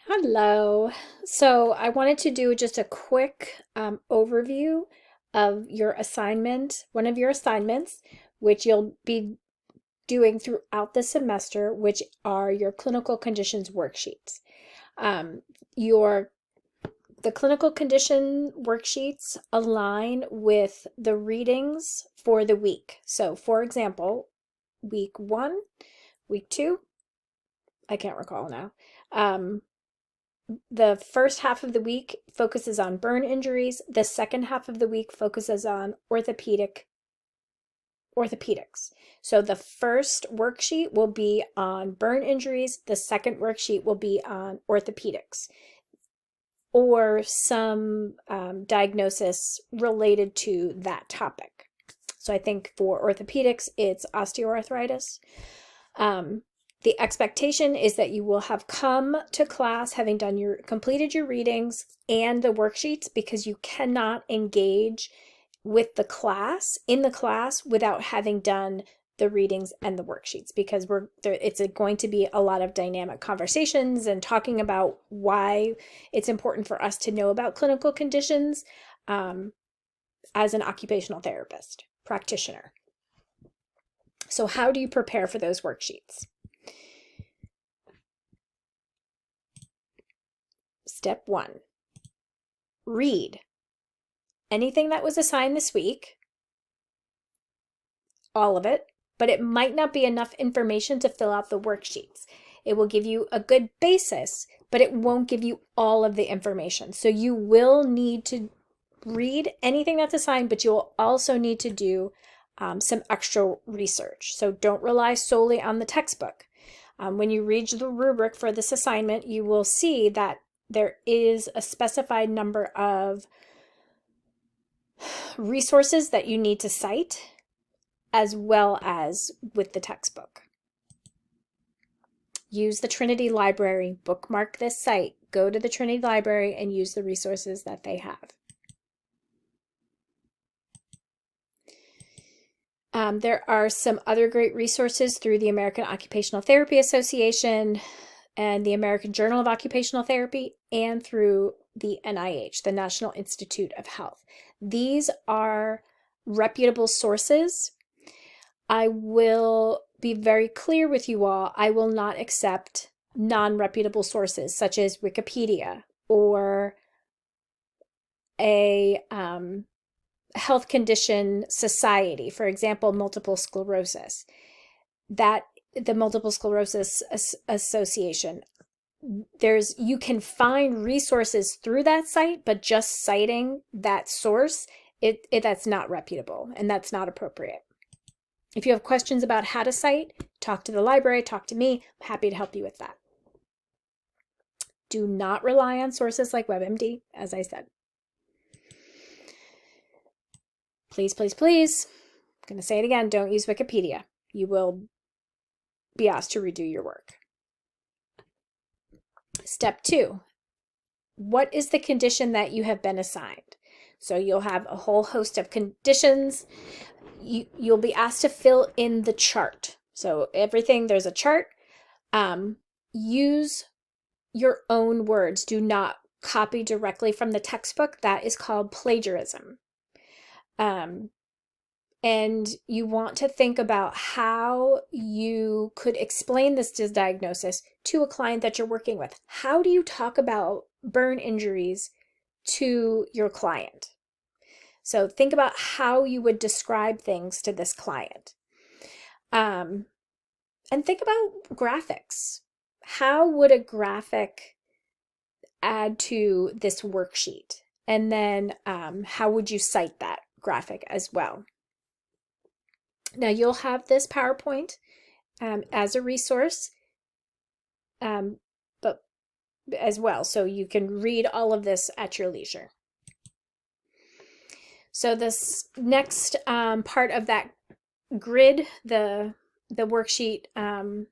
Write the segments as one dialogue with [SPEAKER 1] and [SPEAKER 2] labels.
[SPEAKER 1] Hello. So I wanted to do just a quick overview of your assignment, one of your assignments, which you'll be doing throughout the semester, which are your clinical conditions worksheets. Um, your the clinical condition worksheets align with the readings for the week. So, for example, week 1, week 2, I can't recall now. Um, the first half of the week focuses on burn injuries. The second half of the week focuses on orthopedics. So the first worksheet will be on burn injuries. The second worksheet will be on orthopedics or some diagnosis related to that topic. So I think for orthopedics, it's osteoarthritis. Um, the expectation is that you will have come to class having completed your readings and the worksheets, because you cannot engage with the class in the class without having done the readings and the worksheets, because it's going to be a lot of dynamic conversations and talking about why it's important for us to know about clinical conditions as an occupational therapist practitioner. So how do you prepare for those worksheets? Step 1, read anything that was assigned this week, all of it, but it might not be enough information to fill out the worksheets. It will give you a good basis, but it won't give you all of the information. So you will need to read anything that's assigned, but you'll also need to do some extra research. So don't rely solely on the textbook. When you read the rubric for this assignment, you will see that there is a specified number of resources that you need to cite, as well as with the textbook. Use the Trinity Library, bookmark this site, go to the Trinity Library and use the resources that they have. There are some other great resources through the American Occupational Therapy Association and the American Journal of Occupational Therapy, and through the NIH, the National Institute of Health. These are reputable sources. I will be very clear with you all. I will not accept non-reputable sources such as Wikipedia or a health condition society, for example, multiple sclerosis. That the Multiple Sclerosis Association, you can find resources through that site, but just citing that source, that's not reputable and that's not appropriate. If you have questions about how to cite, talk to the library, talk to me. I'm happy to help you with that. Do not rely on sources like WebMD, as I said. Please, please, please, I'm going to say it again, don't use Wikipedia. You will be asked to redo your work. Step 2, what is the condition that you have been assigned? So you'll have a whole host of conditions. You'll be asked to fill in the chart. So everything, there's a chart. Use your own words. Do not copy directly from the textbook. That is called plagiarism. And you want to think about how you could explain this diagnosis to a client that you're working with. How do you talk about burn injuries to your client? So think about how you would describe things to this client. And think about graphics. How would a graphic add to this worksheet? And then how would you cite that graphic as well? Now you'll have this PowerPoint as a resource, but as well, so you can read all of this at your leisure. So this next part of that grid, the worksheet on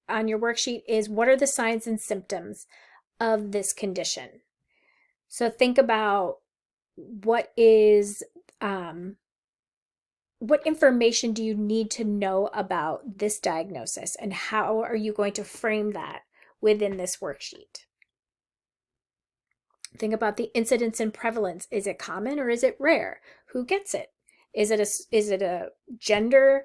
[SPEAKER 1] your worksheet, is what are the signs and symptoms of this condition. So think about what information do you need to know about this diagnosis, and how are you going to frame that within this worksheet. Think about the incidence and prevalence. Is it common or is it rare? Who gets it? Is it a gender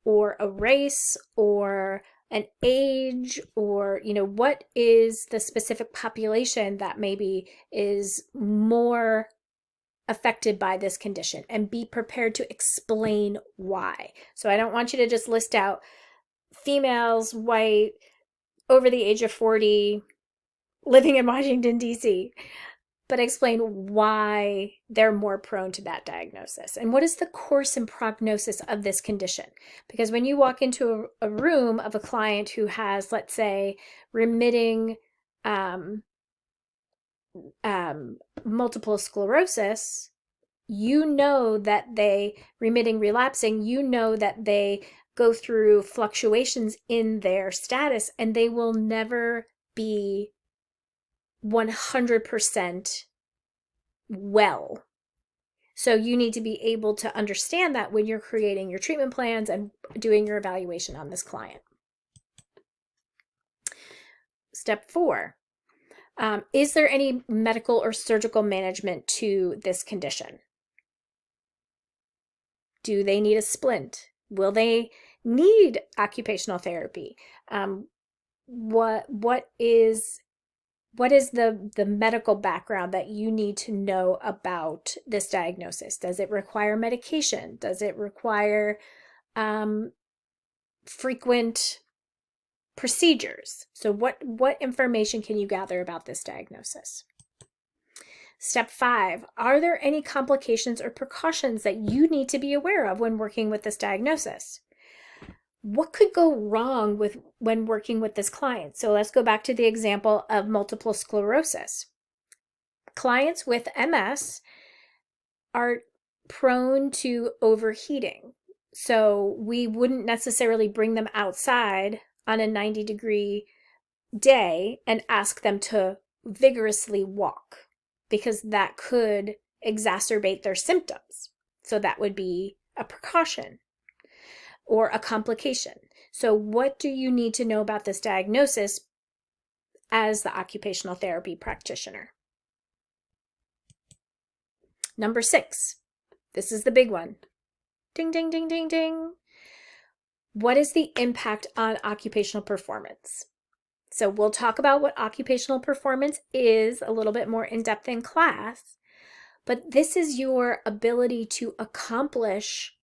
[SPEAKER 1] or a race or an age, or what is the specific population that maybe is more affected by this condition, and be prepared to explain why. So I don't want you to just list out females, white, over the age of 40, living in Washington, D.C., but explain why they're more prone to that diagnosis. And what is the course and prognosis of this condition? Because when you walk into a room of a client who has, let's say, remitting multiple sclerosis, remitting, relapsing, that they go through fluctuations in their status, and they will never be 100% well. So you need to be able to understand that when you're creating your treatment plans and doing your evaluation on this client. Step 4, is there any medical or surgical management to this condition? Do they need a splint? Will they need occupational therapy? What is the medical background that you need to know about this diagnosis? Does it require medication? Does it require frequent procedures? So what information can you gather about this diagnosis? Step 5, are there any complications or precautions that you need to be aware of when working with this diagnosis? What could go wrong when working with this client? So let's go back to the example of multiple sclerosis. Clients with MS are prone to overheating. So we wouldn't necessarily bring them outside on a 90-degree day and ask them to vigorously walk, because that could exacerbate their symptoms. So that would be a precaution or a complication. So what do you need to know about this diagnosis as the occupational therapy practitioner? Number 6, this is the big one. Ding, ding, ding, ding, ding. What is the impact on occupational performance? So we'll talk about what occupational performance is a little bit more in depth in class, but this is your ability to accomplish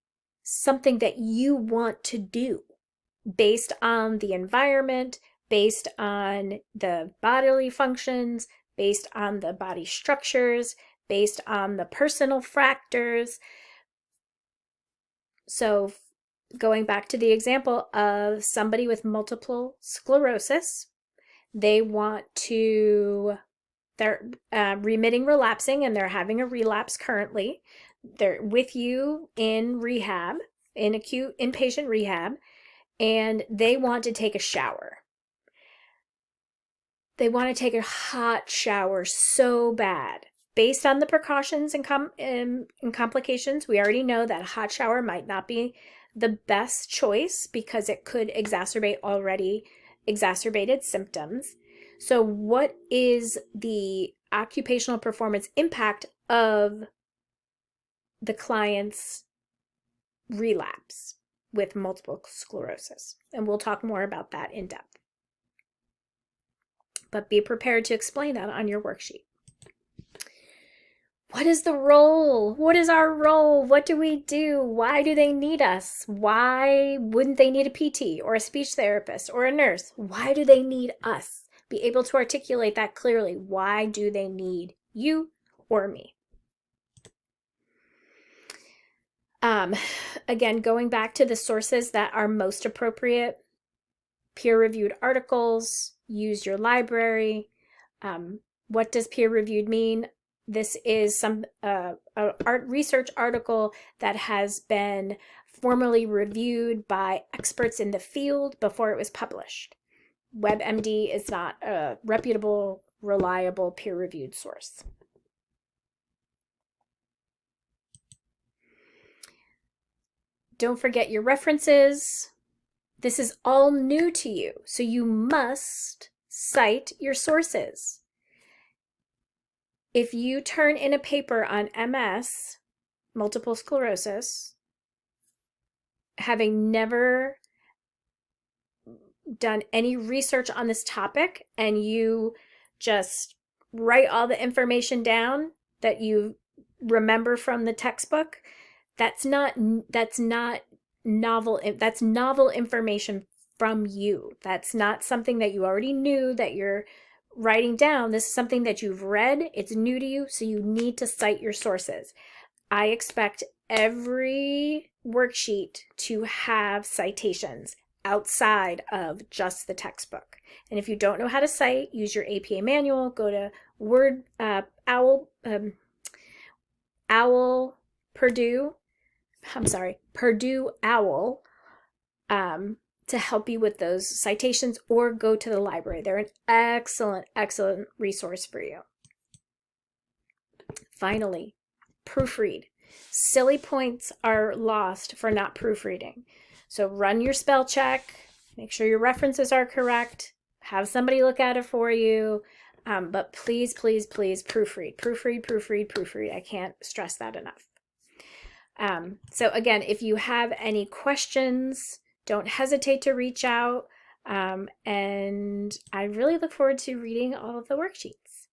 [SPEAKER 1] something that you want to do based on the environment, based on the bodily functions, based on the body structures, based on the personal factors. So going back to the example of somebody with multiple sclerosis, they're remitting, relapsing, and they're having a relapse currently. They're with you in rehab, in acute inpatient rehab, and they want to take a shower. They want to take a hot shower so bad. Based on the precautions and complications, we already know that a hot shower might not be the best choice because it could exacerbate already exacerbated symptoms. So what is the occupational performance impact of the client's relapse with multiple sclerosis? And we'll talk more about that in depth. But be prepared to explain that on your worksheet. What is the role? What is our role? What do we do? Why do they need us? Why wouldn't they need a PT or a speech therapist or a nurse? Why do they need us? Be able to articulate that clearly. Why do they need you or me? Again, going back to the sources that are most appropriate, peer-reviewed articles, use your library. What does peer-reviewed mean? This is some research article that has been formally reviewed by experts in the field before it was published. WebMD is not a reputable, reliable, peer-reviewed source. Don't forget your references. This is all new to you, so you must cite your sources. If you turn in a paper on MS, multiple sclerosis, having never done any research on this topic, and you just write all the information down that you remember from the textbook, that's not novel. That's novel information from you. That's not something that you already knew that you're writing down. This is something that you've read. It's new to you, so you need to cite your sources. I expect every worksheet to have citations outside of just the textbook. And if you don't know how to cite, use your APA manual. Go to Purdue OWL, to help you with those citations, or go to the library. They're an excellent, excellent resource for you. Finally, proofread. Silly points are lost for not proofreading. So run your spell check, make sure your references are correct, have somebody look at it for you, but please, please, please proofread, proofread, proofread, proofread. I can't stress that enough. So again, if you have any questions, don't hesitate to reach out, and I really look forward to reading all of the worksheets.